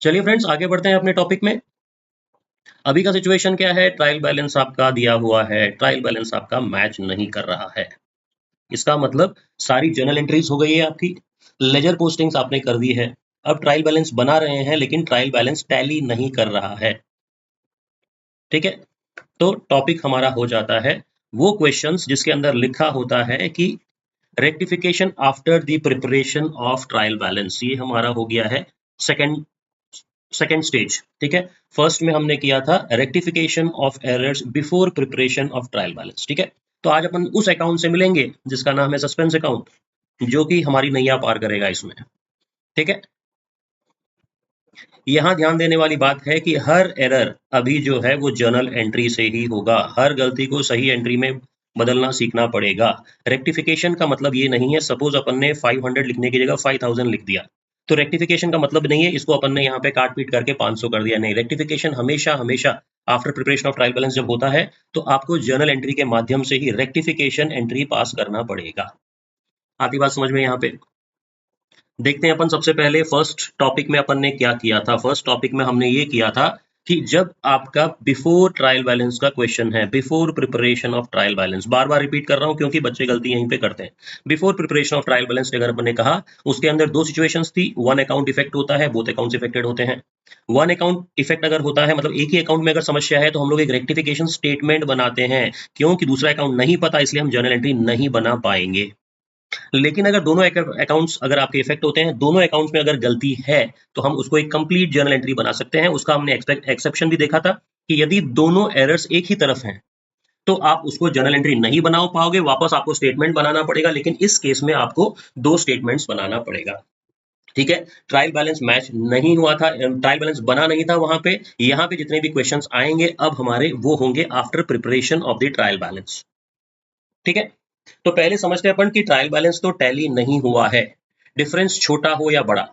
चलिए फ्रेंड्स, आगे बढ़ते हैं अपने टॉपिक में। अभी का सिचुएशन क्या है? ट्रायल बैलेंस आपका दिया हुआ है, ट्रायल बैलेंस आपका मैच नहीं कर रहा है। इसका मतलब सारी जर्नल एंट्रीज हो गई है आपकी, लेजर पोस्टिंग्स आपने कर दी है। अब ट्रायल बैलेंस बना रहे हैं लेकिन ट्रायल बैलेंस टैली नहीं कर रहा है। ठीक है, तो टॉपिक हमारा हो जाता है वो क्वेश्चंस जिसके अंदर लिखा होता है कि rectification after the preparation of trial balance. ये हमारा हो गया है सेकंड सेकेंड स्टेज। ठीक है, फर्स्ट में हमने किया था rectification of errors before preparation of trial balance. ठीक है, तो आज अपन उस अकाउंट से मिलेंगे जिसका नाम है सस्पेंस अकाउंट, जो कि हमारी नैया पार करेगा इसमें। ठीक है, यहाँ ध्यान देने वाली बात है कि हर एरर अभी जो है वो जर्नल एंट्री से ही होगा। हर गलती को सही एंट्री में बदलना सीखना पड़ेगा। रेक्टिफिकेशन का मतलब ये नहीं है, सपोज अपन ने 500 लिखने की जगह 5000 लिख दिया, तो रेक्टिफिकेशन का मतलब नहीं है इसको अपन ने यहाँ पे काट पीट करके 500 कर दिया। नहीं, रेक्टिफिकेशन हमेशा हमेशा after preparation of trial balance जब होता है तो आपको जर्नल एंट्री के माध्यम से ही रेक्टिफिकेशन एंट्री पास करना पड़ेगा। आती बात समझ में यहाँ पे? देखते हैं अपन सबसे पहले फर्स्ट टॉपिक में अपन ने क्या किया था। फर्स्ट टॉपिक में हमने ये किया था कि जब आपका बिफोर ट्रायल बैलेंस का क्वेश्चन है, before preparation of trial balance, bar bar repeat कर रहा हूं क्योंकि बच्चे गलती यहीं पे करते हैं। Before preparation of trial balance अगर अपन ने कहा, उसके अंदर दो सिचुएशंस थी। वन अकाउंट इफेक्ट होता है, बोथ अकाउंट्स इफेक्टेड होते हैं। वन अकाउंट इफेक्ट अगर होता है मतलब एक ही अकाउंट में अगर समस्या है तो हम लोग एक रेक्टिफिकेशन स्टेटमेंट बनाते हैं, क्योंकि दूसरा अकाउंट नहीं पता इसलिए हम जर्नल एंट्री नहीं बना पाएंगे। लेकिन अगर दोनों अकाउंट्स अगर आपके इफेक्ट होते हैं, दोनों अकाउंट्स में अगर गलती है तो हम उसको एक कंप्लीट जर्नल एंट्री बना सकते हैं। उसका हमने एक्सेप्शन भी देखा था कि यदि दोनों एरर्स एक ही तरफ हैं तो आप उसको जर्नल एंट्री नहीं बना पाओगे, वापस आपको स्टेटमेंट बनाना पड़ेगा। लेकिन इस केस में आपको दो स्टेटमेंट्स बनाना पड़ेगा। ठीक है, ट्रायल बैलेंस मैच नहीं हुआ था, ट्रायल बैलेंस बना नहीं था वहां पे। यहाँ पे जितने भी क्वेश्चंस आएंगे अब हमारे वो होंगे after preparation of the trial balance. ठीक है, तो पहले समझते हैं अपन कि ट्रायल बैलेंस तो टैली नहीं हुआ है। डिफरेंस छोटा हो या बड़ा,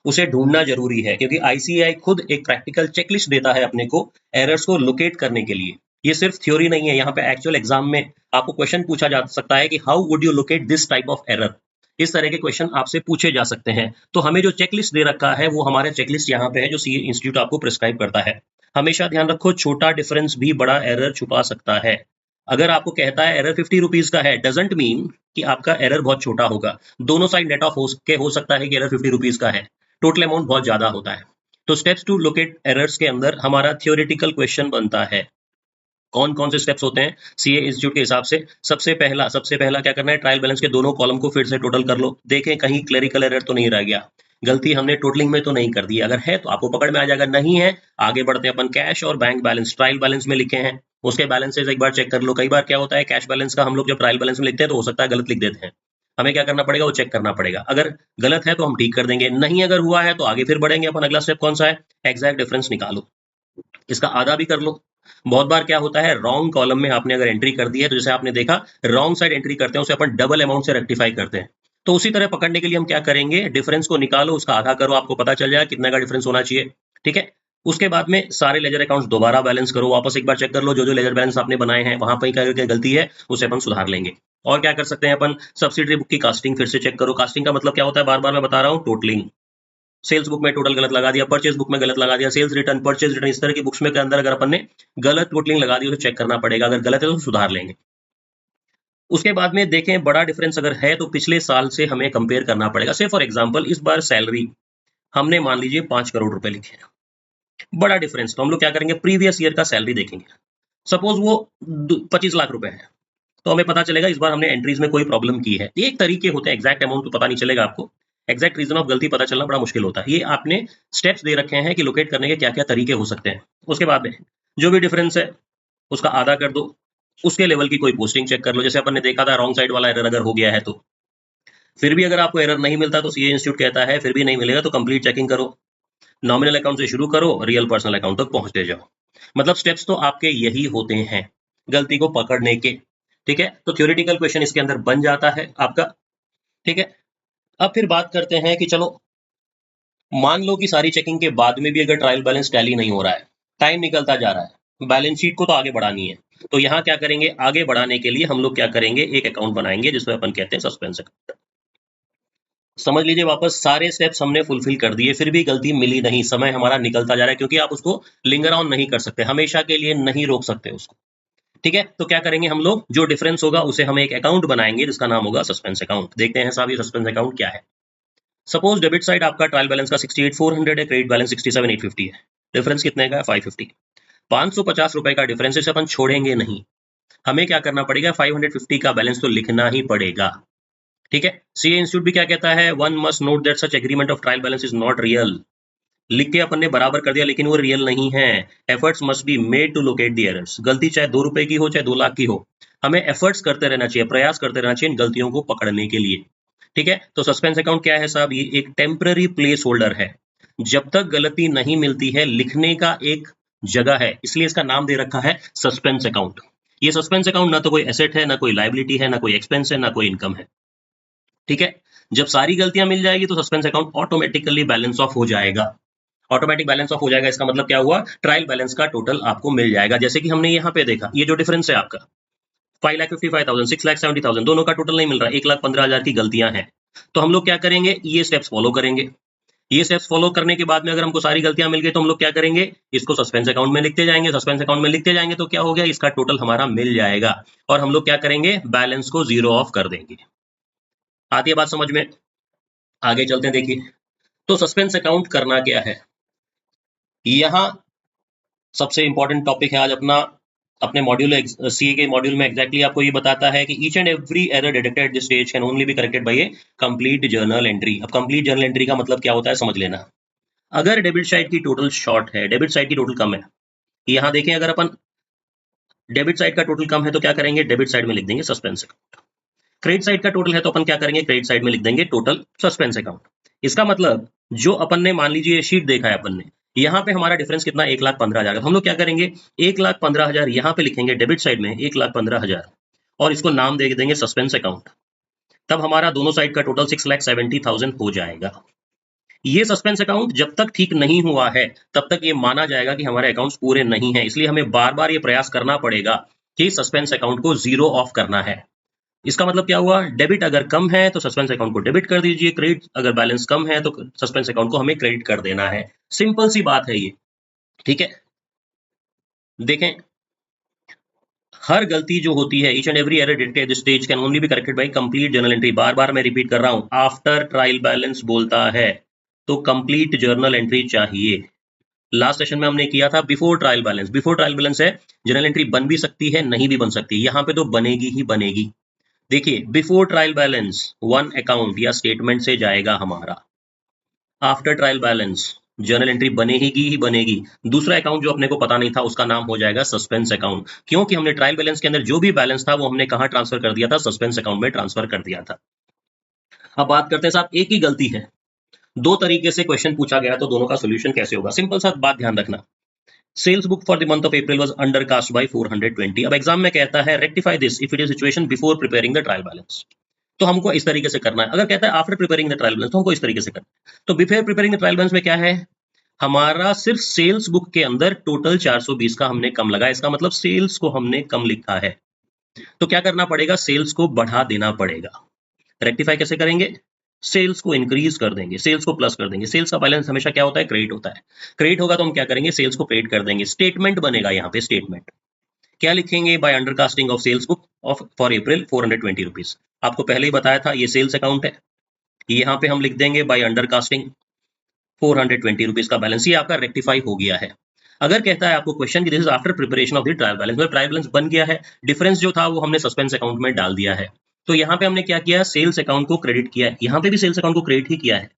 उसे ढूंढना जरूरी है, क्योंकि आईसीएआई खुद एक प्रैक्टिकल चेकलिस्ट देता है अपने को एरर्स को लोकेट करने के लिए। ये सिर्फ थ्योरी नहीं है, यहाँ पे एक्चुअल एग्जाम में आपको क्वेश्चन पूछा जा सकता है कि how would you locate this type of error. इस तरह के क्वेश्चन आपसे पूछे जा सकते हैं। तो हमें जो चेकलिस्ट दे रखा है वो हमारा चेकलिस्ट यहाँ पे है जो सी इंस्टीट्यूट आपको प्रिस्क्राइब करता है। हमेशा ध्यान रखो, छोटा डिफरेंस भी बड़ा एरर छुपा सकता है। अगर आपको कहता है एरर 50 रुपीज का है, डजंट मीन कि आपका एरर बहुत छोटा होगा। दोनों साइड नेट ऑफ हो सकता है कि एरर 50 रुपीज का है, टोटल अमाउंट बहुत ज्यादा होता है। तो स्टेप्स टू लोकेट एरर्स के अंदर हमारा थ्योरेटिकल क्वेश्चन बनता है। कौन कौन से स्टेप्स होते हैं सीए इंस्टीट्यूट के हिसाब से? सबसे पहला क्या करना है, ट्रायल बैलेंस के दोनों कॉलम को फिर से टोटल कर लो, देखें कहीं क्लेरिकल एरर तो नहीं रह गया, गलती हमने टोटलिंग में तो नहीं कर दी। अगर है तो आपको पकड़ में आ जाएगा, नहीं है आगे बढ़ते हैं अपन। कैश और बैंक बैलेंस ट्रायल बैलेंस में लिखे हैं, उसके बैलेंसेज एक बार चेक कर लो। कई बार क्या होता है, कैश बैलेंस का हम लोग जब ट्रायल बैलेंस में लिखते हैं तो हो सकता है गलत लिख देते हैं। हमें क्या करना पड़ेगा, वो चेक करना पड़ेगा। अगर गलत है तो हम ठीक कर देंगे, नहीं अगर हुआ है तो आगे फिर बढ़ेंगे अपन। अगला स्टेप कौन सा है, एग्जैक्ट डिफरेंस निकालो, इसका आधा भी कर लो। बहुत बार क्या होता है, रॉन्ग कॉलम में आपने अगर एंट्री कर दी है तो जैसे आपने देखा रॉन्ग साइड एंट्री करते हैं उसे अपन डबल अमाउंट से रेक्टिफाई करते हैं। तो उसी तरह पकड़ने के लिए हम क्या करेंगे, डिफरेंस को निकालो, उसका आधा करो, आपको पता चल जाएगा कितना का डिफरेंस होना चाहिए। ठीक है, उसके बाद में सारे लेजर अकाउंट्स दोबारा बैलेंस करो, वापस एक बार चेक कर लो, जो जो लेजर बैलेंस आपने बनाए हैं वहां पर क्या गलती है उसे अपन सुधार लेंगे। और क्या कर सकते हैं अपन, सब्सिडरी बुक की कास्टिंग फिर से चेक करो। कास्टिंग का मतलब क्या होता है, बार बार मैं बता रहा हूँ, टोटलिंग। सेल्स बुक में टोटल गलत लगा दिया, परचेज बुक में गलत लगा दिया, सेल्स रिटर्न, परचेज रिटर्न, इस तरह की बुक्स में के अंदर अगर अपन ने गलत टोटलिंग लगा दी उसे चेक करना पड़ेगा, अगर गलत है तो सुधार लेंगे। उसके बाद में देखें बड़ा डिफरेंस अगर है तो पिछले साल से हमें कंपेयर करना पड़ेगा। से फॉर एग्जांपल इस बार सैलरी हमने मान लीजिए 5 करोड़ रुपए लिखे हैं, बड़ा डिफरेंस, तो हम लोग क्या करेंगे, प्रीवियस ईयर का सैलरी देखेंगे। सपोज वो 25 लाख रुपए है, तो हमें पता चलेगा इस बार हमने एंट्रीज में कोई प्रॉब्लम की है। ये एक तरीके होते हैं, एग्जैक्ट अमाउंट तो पता नहीं चलेगा आपको, एग्जैक्ट रीजन ऑफ गलती पता चलना बड़ा मुश्किल होता है। ये आपने स्टेप्स दे रखे हैं कि लोकेट करने के क्या क्या तरीके हो सकते हैं। उसके बाद में जो भी डिफरेंस है उसका आधा कर दो, उसके लेवल की कोई पोस्टिंग चेक कर लो। जैसे अपन ने देखा था रॉन्ग साइड वाला एरर अगर हो गया है तो फिर भी अगर आपको एरर नहीं मिलता तो सीए इंस्टीट्यूट कहता है फिर भी नहीं मिलेगा तो कंप्लीट चेकिंग करो, नॉमिनल अकाउंट से शुरू करो, रियल पर्सनल अकाउंट तक पहुंचते जाओ। मतलब स्टेप्स तो आपके यही होते हैं गलती को पकड़ने के। ठीक है, तो थ्योरेटिकल क्वेश्चन इसके अंदर बन जाता है आपका। ठीक है, अब फिर बात करते हैं कि चलो मान लो कि सारी चेकिंग के बाद में भी अगर ट्रायल बैलेंस टैली नहीं हो रहा है, टाइम निकलता जा रहा है, बैलेंस शीट को तो आगे बढ़ानी है, तो यहाँ क्या करेंगे, आगे बढ़ाने के लिए हम लोग क्या करेंगे, एक अकाउंट बनाएंगे जिसमें अपन कहते हैं सस्पेंस अकाउंट। समझ लीजिए वापस सारे स्टेप्स हमने फुलफिल कर दिए, फिर भी गलती मिली नहीं, समय हमारा निकलता जा रहा है, क्योंकि आप उसको लिंगर ऑन नहीं कर सकते, हमेशा के लिए नहीं रोक सकते उसको। ठीक है, तो क्या करेंगे हम लोग, जो डिफरेंस होगा उसे हम एक अकाउंट बनाएंगे जिसका नाम होगा सस्पेंस अकाउंट। देखते हैं साहब ये सस्पेंस अकाउंट क्या है। सपोज डेबिट साइड आपका ट्रायल बैलेंस का 68,400 है, क्रेडिट बैलेंस 67,850 है। डिफरेंस कितने का है? 550। 550 रुपए का डिफरेंस, इसे अपन छोड़ेंगे नहीं। हमें क्या करना पड़ेगा, 550 का बैलेंस तो लिखना ही पड़ेगा। ठीक है, सीए इंस्टीट्यूट भी क्या कहता है, one must note that such agreement of trial balance is not real. लिख के अपन ने बराबर कर दिया, लेकिन वो रियल नहीं है। Efforts must be made to locate the errors. गलती चाहे 2 रुपए की हो चाहे 2 लाख की हो, हमें एफर्ट्स करते रहना चाहिए, प्रयास करते रहना चाहिए इन गलतियों को पकड़ने के लिए। ठीक है, तो सस्पेंस अकाउंट क्या है साहब, ये एक टेम्पररी प्लेस होल्डर है। जब तक गलती नहीं मिलती है, लिखने का एक जगह है, इसलिए इसका नाम दे रखा है सस्पेंस अकाउंट। ये सस्पेंस अकाउंट ना तो कोई एसेट है, ना कोई लायबिलिटी है, ना कोई एक्सपेंस है, ना कोई इनकम है। ठीक है, जब सारी गलतियां मिल जाएगी तो suspense account automatically balance of हो जाएगा। ऑटोमेटिक बैलेंस ऑफ हो जाएगा, इसका मतलब क्या हुआ, ट्रायल बैलेंस का टोटल आपको मिल जाएगा। जैसे कि हमने यहाँ पे देखा, ये जो डिफरेंस है आपका 5,55,000 6,70,000, दोनों का टोटल नहीं मिल रहा, 1,15,000 की गलतियां हैं। तो हम लोग क्या करेंगे, ये स्टेप्स फॉलो करेंगे। ये स्टेप्स फॉलो करने के बाद में अगर हमको सारी गलतियां मिल गई तो हम लोग क्या करेंगे, इसको सस्पेंस अकाउंट में लिखते जाएंगे। सस्पेंस अकाउंट में लिखते जाएंगे तो क्या हो गया, इसका टोटल हमारा मिल जाएगा। और हम लोग क्या करेंगे, बैलेंस को जीरो ऑफ कर देंगे। आती है बात समझ में? आगे चलते हैं, देखिए। तो सस्पेंस अकाउंट करना क्या है, यहाँ सबसे इंपॉर्टेंट टॉपिक है आज अपना। अपने मॉड्यूल सीए के मॉड्यूल में एग्जैक्टली आपको ये बताता है कि each and every error detected at this stage can only be corrected bye A complete journal entry. अब कंप्लीट जर्नल एंट्री का मतलब क्या होता है, समझ लेना। अगर डेबिट साइड की टोटल शॉर्ट है, डेबिट साइड की टोटल कम है, यहाँ देखें, अगर अपन डेबिट साइड का टोटल कम है तो क्या करेंगे, डेबिट साइड में लिख देंगे सस्पेंस अकाउंट। क्रेडिट साइड का टोटल है तो अपन क्या करेंगे, क्रेडिट साइड में लिख देंगे टोटल सस्पेंस अकाउंट। इसका मतलब जो अपन ने, मान लीजिए ये शीट देखा है अपन ने, यहाँ पे हमारा डिफरेंस कितना, 1,15,000। हम लोग क्या करेंगे, 1,15,000 यहाँ पे लिखेंगे डेबिट साइड में, 1,15,000, और इसको नाम दे देंगे सस्पेंस अकाउंट। तब हमारा दोनों साइड का टोटल 6,70,000 हो जाएगा। ये सस्पेंस अकाउंट जब तक ठीक नहीं हुआ है तब तक ये माना जाएगा कि हमारे अकाउंट्स पूरे नहीं है, इसलिए हमें बार बार ये प्रयास करना पड़ेगा कि सस्पेंस अकाउंट को जीरो ऑफ करना है। इसका मतलब क्या हुआ, डेबिट अगर कम है तो सस्पेंस अकाउंट को डेबिट कर दीजिए, क्रेडिट अगर बैलेंस कम है तो सस्पेंस अकाउंट को हमें क्रेडिट कर देना है। सिंपल सी बात है ये। ठीक है, देखें, हर गलती जो होती है, each and every error detected at this stage can only be corrected by complete journal entry. बार बार मैं रिपीट कर रहा हूं, आफ्टर ट्रायल बैलेंस बोलता है तो कंप्लीट जर्नल एंट्री चाहिए। लास्ट सेशन में हमने किया था before trial balance. Before trial balance है, जर्नल एंट्री बन भी सकती है, नहीं भी बन सकती, यहाँ पे तो बनेगी ही बनेगी। देखिए, before trial balance one account या स्टेटमेंट से जाएगा हमारा। After trial balance journal entry बनेगी ही बनेगी। दूसरा अकाउंट जो अपने को पता नहीं था उसका नाम हो जाएगा सस्पेंस अकाउंट, क्योंकि हमने ट्रायल बैलेंस के अंदर जो भी बैलेंस था वो हमने कहाँ ट्रांसफर कर दिया था, सस्पेंस अकाउंट में ट्रांसफर कर दिया था। अब बात करते हैं साहब, एक ही गलती है, दो तरीके से क्वेश्चन पूछा गया तो दोनों का सोल्यूशन कैसे होगा। सिंपल सा बात ध्यान रखना, sales book for the month of April was undercast by 420। अब एग्जाम में कहता है rectify this if it is situation before preparing the trial balance, तो हमको इस तरीके से करना है। अगर कहता है after preparing the trial balance तो हमको इस तरीके से करना है। तो before preparing the trial balance में क्या है, हमारा सिर्फ सेल्स बुक के अंदर टोटल 420 का हमने कम लगा, इसका मतलब सेल्स को हमने कम लिखा है। तो क्या करना पड़ेगा, सेल्स को बढ़ा देना पड़ेगा। रेक्टिफाई कैसे करेंगे, सेल्स को इंक्रीज कर देंगे, सेल्स को प्लस कर देंगे। सेल्स का बैलेंस हमेशा क्या होता है, क्रेडिट होता है। क्रेडिट होगा तो हम क्या करेंगे, सेल्स को क्रेडिट कर देंगे। स्टेटमेंट बनेगा, यहाँ पे स्टेटमेंट क्या लिखेंगे, by undercasting of sales book of for April 420 rupees. आपको पहले ही बताया था ये सेल्स अकाउंट है, यहाँ पे हम लिख देंगे बाय अंडरकास्टिंग 420 रुपीज का बैलेंस। ये आपका रेक्टिफाई हो गया है। अगर कहता है आपको क्वेश्चन की this is after preparation of the trial balance, मतलब ट्रायल बैलेंस बन गया है, डिफरेंस जो था वो हमने सस्पेंस अकाउंट में डाल दिया है, तो यहाँ पे हमने क्या किया, सेल्स अकाउंट को क्रेडिट किया है। यहाँ पे भी सेल्स अकाउंट को क्रेडिट ही किया है,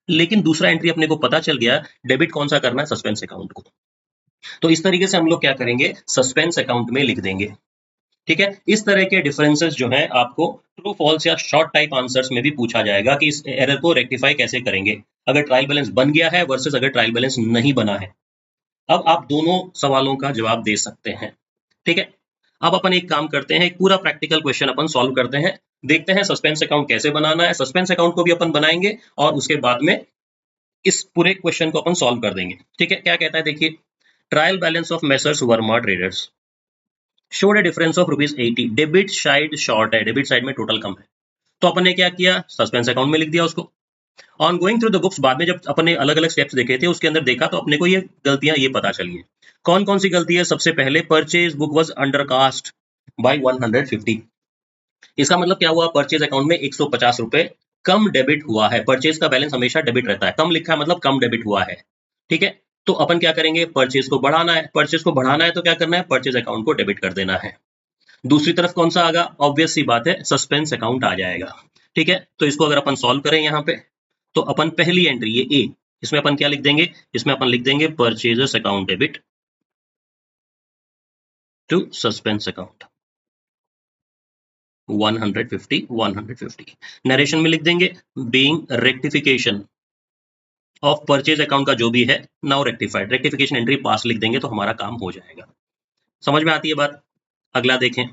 लेकिन दूसरा एंट्री अपने को पता चल गया, डेबिट कौन सा करना है, सस्पेंस अकाउंट को। तो इस तरीके से हम लोग क्या करेंगे, सस्पेंस अकाउंट में लिख देंगे। ठीक है, इस तरह के डिफरेंसेस जो है आपको ट्रू फॉल्स या शॉर्ट टाइप आंसर्स में भी पूछा जाएगा कि इस एरर को रेक्टिफाई कैसे करेंगे, अगर ट्रायल बैलेंस बन गया है वर्सेस अगर ट्रायल बैलेंस नहीं बना है। अब आप दोनों सवालों का जवाब दे सकते हैं। ठीक है, अब अपन एक काम करते हैं, एक पूरा प्रैक्टिकल क्वेश्चन अपन सॉल्व करते हैं, देखते हैं सस्पेंस अकाउंट कैसे बनाना है। सस्पेंस अकाउंट को भी अपन बनाएंगे और उसके बाद में इस पूरे क्वेश्चन को अपन सॉल्व कर देंगे। ठीक है, क्या कहता है, देखिए, trial balance of messrs Verma traders showed A difference of ₹80। Debit side short है, डेबिट साइड में टोटल कम है, तो अपन ने क्या किया, सस्पेंस अकाउंट में लिख दिया उसको। On going through the books, बाद में जब अपने अलग अलग स्टेप्स देखे थे उसके अंदर देखा तो अपने को ये गलतियां ये पता चली है। कौन कौन सी गलती है? सबसे पहले purchase book was undercast bye 150। इसका मतलब क्या हुआ? परचेज अकाउंट में 150 रुपए कम डेबिट हुआ है। परचेज का बैलेंस हमेशा डेबिट रहता है, कम लिखा है मतलब कम डेबिट हुआ है। ठीक है, तो अपन क्या करेंगे? परचेज को बढ़ाना है, परचेज को बढ़ाना है तो क्या करना है? परचेज अकाउंट को डेबिट कर देना है। दूसरी तरफ कौन सा आगा? ऑब्वियस सी बात है, सस्पेंस अकाउंट आ जाएगा। ठीक है, तो इसको अगर अपन सॉल्व करें यहाँ पे, तो अपन पहली एंट्री ये ए, इसमें अपन क्या लिख देंगे? इसमें अपन लिख देंगे purchasers account debit to suspense account 150। Narration में लिख देंगे being rectification of purchase account का जो भी है now rectified, rectification entry pass लिख देंगे तो हमारा काम हो जाएगा। समझ में आती है बात? अगला देखें,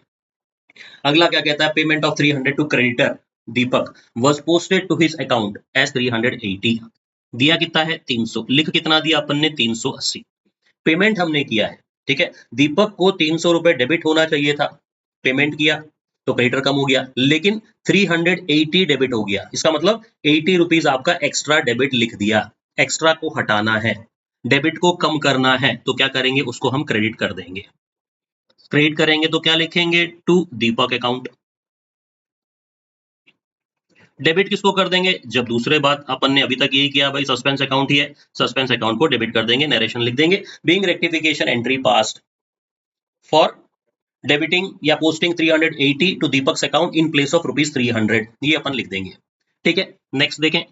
अगला क्या कहता है? Payment of 300 to creditor Deepak was posted to his account as 380। दिया कितना है? 300। लिख कितना दिया अपन ने? 380। पेमेंट हमने किया है, ठीक है, दीपक को 300 रुपए डेबिट होना चाहिए था, पेमेंट किया तो क्रेडिटर कम हो गया, लेकिन 380 डेबिट हो गया। इसका मतलब 80 रुपीज आपका एक्स्ट्रा डेबिट लिख दिया। एक्स्ट्रा को हटाना है, डेबिट को कम करना है, तो क्या करेंगे? उसको हम क्रेडिट कर देंगे। क्रेडिट करेंगे तो क्या लिखेंगे? To Deepak account. डेबिट किसको कर देंगे? जब दूसरे बात अपन ने अभी तक यही किया भाई, सस्पेंस अकाउंट ही है, सस्पेंस अकाउंट को डेबिट कर देंगे। नरेशन लिख देंगे being rectification entry passed for debiting या posting 380 to Deepak's account in place of ₹300, ये अपन लिख देंगे। ठीक है, नेक्स्ट देखें,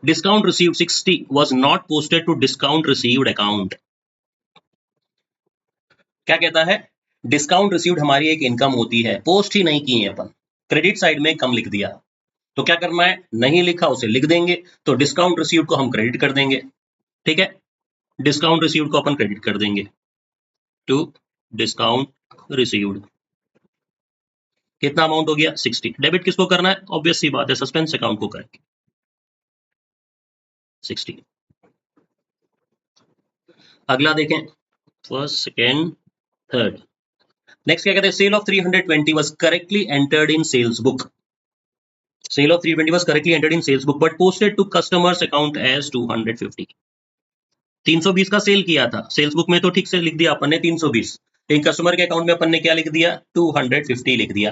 discount received 60 was not posted to discount received account. क्या कहता है? डिस्काउंट रिसीव्ड हमारी एक इनकम होती है, पोस्ट ही नहीं की है अपन, क्रेडिट साइड में कम लिख दिया, तो क्या करना है? नहीं लिखा उसे लिख देंगे, तो डिस्काउंट रिसीव्ड को हम क्रेडिट कर देंगे। ठीक है, डिस्काउंट रिसीव्ड को अपन क्रेडिट कर देंगे टू डिस्काउंट रिसीव्ड। कितना अमाउंट हो गया? 60। डेबिट किसको करना है? ऑब्वियस सी बात है, सस्पेंस अकाउंट को करेंगे 60। अगला देखें, फर्स्ट सेकेंड थर्ड। नेक्स्ट क्या कहते हैं? Sale of 320 was correctly entered in sales book. Sale of 320 was correctly entered in sales book but posted to customers account as 250। 320 का सेल किया था, सेल्स बुक में तो ठीक से लिख दिया अपन ने 320, लेकिन कस्टमर के अकाउंट में अपन ने क्या लिख दिया? 250 लिख दिया।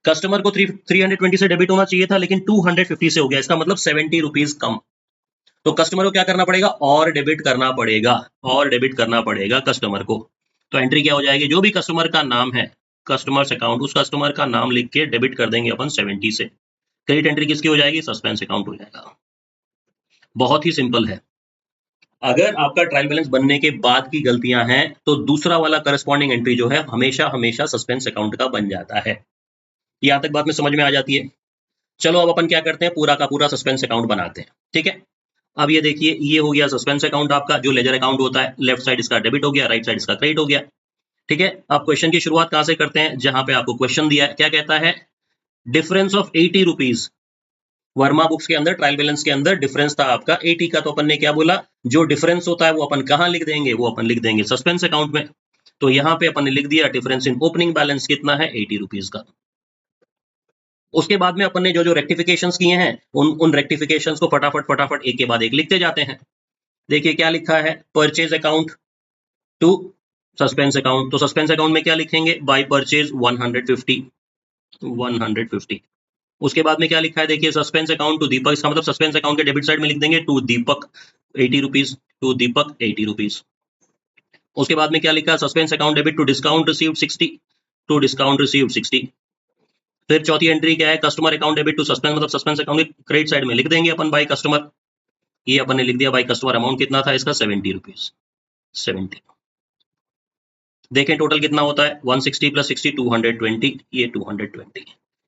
कस्टमर को 320 से डेबिट होना चाहिए था, लेकिन 250 से हो गया, इसका मतलब 70 रुपीज कम। तो कस्टमर को क्या करना पड़ेगा? और डेबिट करना पड़ेगा, और डेबिट करना पड़ेगा कस्टमर को। तो एंट्री क्या हो जाएगी? जो भी कस्टमर का नाम है, कस्टमर्स अकाउंट, उस कस्टमर का नाम लिख के डेबिट कर देंगे अपन 70 से। क्रेडिट एंट्री किसकी हो जाएगी? सस्पेंस अकाउंट हो जाएगा। बहुत ही सिंपल है। अगर आपका ट्रायल बैलेंस बनने के बाद की गलतियां हैं तो दूसरा वाला करस्पॉन्डिंग एंट्री जो है हमेशा हमेशा सस्पेंस अकाउंट का बन जाता है। यहां तक बात में समझ में आ जाती है? चलो अब अपन क्या करते हैं, पूरा का पूरा सस्पेंस अकाउंट बनाते हैं। ठीक है, अब ये देखिए, ये हो गया सस्पेंस अकाउंट आपका, जो लेजर अकाउंट होता है, लेफ्ट साइड इसका डेबिट हो गया, राइट साइड इसका क्रेडिट हो गया। ठीक है, अब क्वेश्चन की शुरुआत कहां से करते हैं? जहां पे आपको क्वेश्चन दिया है, क्या कहता है? Difference of 80 rupees. Verma books के अंदर ट्रायल बैलेंस के अंदर डिफरेंस था आपका 80 का, तो अपन ने क्या बोला? जो डिफरेंस होता है वो अपन कहां लिख देंगे? वो अपन लिख देंगे सस्पेंस अकाउंट में। तो यहाँ पे अपन ने लिख दिया डिफरेंस इन ओपनिंग बैलेंस कितना है? 80 रुपीज का। उसके बाद में अपन ने जो जो रेक्टिफिकेशंस किए हैं उन रेक्टिफिकेशंस को फटाफट फटाफट एक के बाद एक लिखते जाते हैं। देखिए क्या लिखा है? Purchase account to suspense account, तो सस्पेंस अकाउंट में क्या लिखेंगे? By purchase 150। उसके बाद में क्या लिखा है? देखिए सस्पेंस अकाउंट टू दीपक, इसका मतलब सस्पेंस अकाउंट के डेबिट साइड में लिख देंगे to Deepak 80 rupees, to Deepak 80 rupees. उसके बाद में क्या लिखा है? Suspense account debit to discount received 60, to discount received 60। फिर चौथी एंट्री क्या है? Customer account debit to suspense, मतलब सस्पेंस अकाउंट के क्रेडिट साइड में लिख देंगे अपन बाय कस्टमर। ये अपन ने लिख दिया बाय कस्टमर, अमाउंट कितना था इसका? 70 रुपीज, 70। देखें टोटल कितना होता है? 160 प्लस 60 220, ये 220।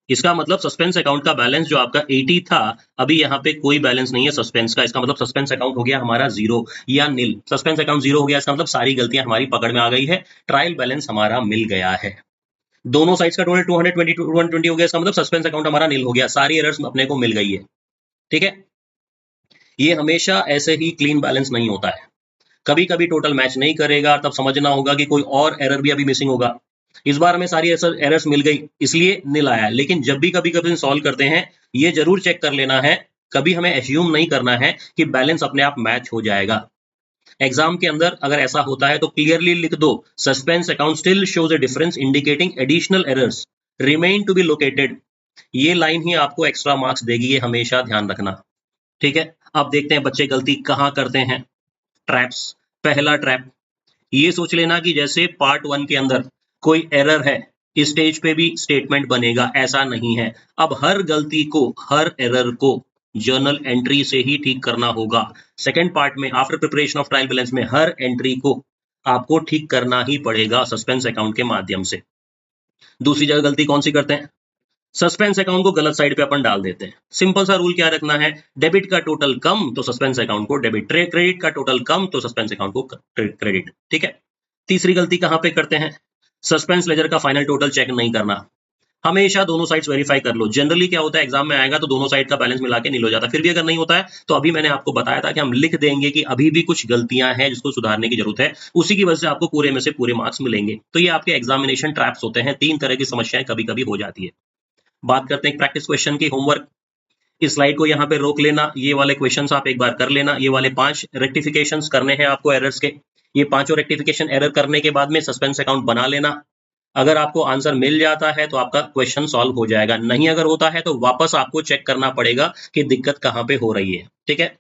इसका मतलब सस्पेंस अकाउंट का बैलेंस जो आपका 80 था, अभी यहाँ पे कोई बैलेंस नहीं है सस्पेंस का। इसका मतलब सस्पेंस अकाउंट हो गया हमारा जीरो या नील। सस्पेंस अकाउंट जीरो हो गया, इसका मतलब सारी गलतियां हमारी पकड़ में आ गई है, ट्रायल बैलेंस हमारा मिल गया है। दोनों साइड्स का टोटल 220 220 हो गया, इसका मतलब सस्पेंस अकाउंट हमारा नील हो गया, सारी एरर्स अपने को मिल गई है। ठीक है, ये हमेशा ऐसे ही क्लीन बैलेंस नहीं होता है, कभी कभी टोटल मैच नहीं करेगा, तब समझना होगा कि कोई और एरर भी अभी मिसिंग होगा। इस बार हमें सारी एरर्स मिल गई इसलिए नील आया, लेकिन जब भी कभी कभी सॉल्व करते हैं ये जरूर चेक कर लेना है कभी हमें एज्यूम नहीं करना है कि बैलेंस अपने आप मैच हो जाएगा। एग्जाम के अंदर अगर ऐसा होता है तो क्लियरली लिख दो, suspense account still shows a difference indicating additional errors remain to be located. ये लाइन ही आपको एक्स्ट्रा मार्क्स देगी, ये हमेशा ध्यान रखना। ठीक है, अब देखते हैं बच्चे गलती कहाँ करते हैं। ट्रैप्स। पहला ट्रैप, ये सोच लेना कि जैसे पार्ट 1 के अंदर कोई एरर है, इस स्टेज पे भी स्टेटमेंट बनेगा, ऐसा नहीं है। अब हर गलती को, हर एरर को जर्नल एंट्री से ही ठीक करना होगा। सेकंड पार्ट में after preparation of trial balance में हर एंट्री को आपको ठीक करना ही पड़ेगा सस्पेंस अकाउंट के माध्यम से। दूसरी जगह गलती कौन सी करते हैं, सस्पेंस अकाउंट को गलत साइड पे अपन डाल देते हैं। सिंपल सा रूल क्या रखना है, डेबिट का टोटल कम तो सस्पेंस अकाउंट को डेबिट, क्रेडिट का टोटल कम तो सस्पेंस अकाउंट को क्रेडिट। ठीक है। तीसरी गलती कहां पे करते हैं, सस्पेंस लेजर का फाइनल टोटल चेक नहीं करना। हमेशा दोनों साइड्स वेरीफाई कर लो। जनरली क्या होता है, एग्जाम में आएगा तो दोनों साइड का बैलेंस मिला के नील हो जाता है। फिर भी अगर नहीं होता है तो अभी मैंने आपको बताया था कि हम लिख देंगे कि अभी भी कुछ गलतियां हैं जिसको सुधारने की जरूरत है, उसी की वजह से आपको पूरे में से पूरे मार्क्स मिलेंगे। तो ये आपके एग्जामिनेशन ट्रैप्स होते हैं। 3 तरह की समस्याएं कभी कभी हो जाती है। बात करते हैं प्रैक्टिस क्वेश्चन की, होमवर्क। इस स्लाइड को यहाँ पे रोक लेना, ये वाले क्वेश्चंस आप एक बार कर लेना। ये वाले 5 रेक्टिफिकेशंस करने हैं आपको एरर्स के। ये पांचों रेक्टिफिकेशन एरर करने के बाद में सस्पेंस अकाउंट बना लेना। अगर आपको आंसर मिल जाता है तो आपका क्वेश्चन सॉल्व हो जाएगा, नहीं अगर होता है तो वापस आपको चेक करना पड़ेगा कि दिक्कत कहां पे हो रही है। ठीक है।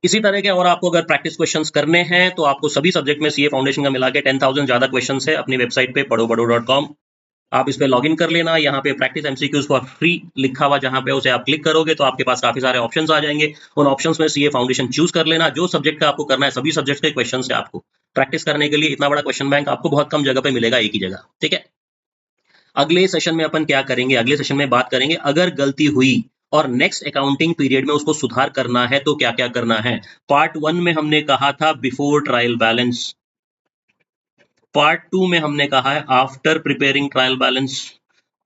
इसी तरह के और आपको अगर प्रैक्टिस क्वेश्चंस करने हैं तो आपको सभी सब्जेक्ट में सीए फाउंडेशन का मिला के 10,000 ज्यादा क्वेश्चंस है अपनी वेबसाइट पे पढ़ो.com। आप इस पे लॉगिन कर लेना। यहाँ पे प्रैक्टिस एमसीक्यूज फॉर फ्री लिखा हुआ जहां पे उसे आप क्लिक करोगे तो आपके पास काफी सारे ऑप्शंस आ जाएंगे। उन ऑप्शंस में सीए फाउंडेशन चूज कर लेना। जो सब्जेक्ट का आपको करना है, सभी सब्जेक्ट के क्वेश्चन है आपको प्रैक्टिस करने के लिए। इतना बड़ा क्वेश्चन बैंक आपको बहुत कम जगह पे मिलेगा, एक ही जगह। ठीक है। अगले सेशन में अपन क्या करेंगे, अगले सेशन में बात करेंगे अगर गलती हुई और नेक्स्ट अकाउंटिंग पीरियड में उसको सुधार करना है तो क्या क्या करना है। पार्ट 1 में हमने कहा था बिफोर ट्रायल बैलेंस, पार्ट 2 में हमने कहा है after preparing trial balance,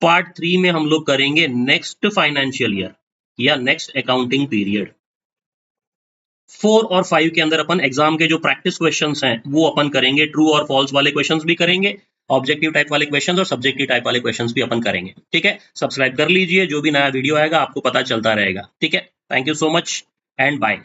part 3 में हम लोग करेंगे नेक्स्ट फाइनेंशियल ईयर या नेक्स्ट अकाउंटिंग पीरियड। 4 और 5 के अंदर अपन एग्जाम के जो प्रैक्टिस क्वेश्चंस हैं वो अपन करेंगे, ट्रू और फॉल्स वाले क्वेश्चंस भी करेंगे, ऑब्जेक्टिव टाइप वाले क्वेश्चंस और सब्जेक्टिव टाइप वाले क्वेश्चंस भी अपन करेंगे। ठीक है। सब्सक्राइब कर लीजिए, जो भी नया वीडियो आएगा आपको पता चलता रहेगा। ठीक है। Thank you so much and bye.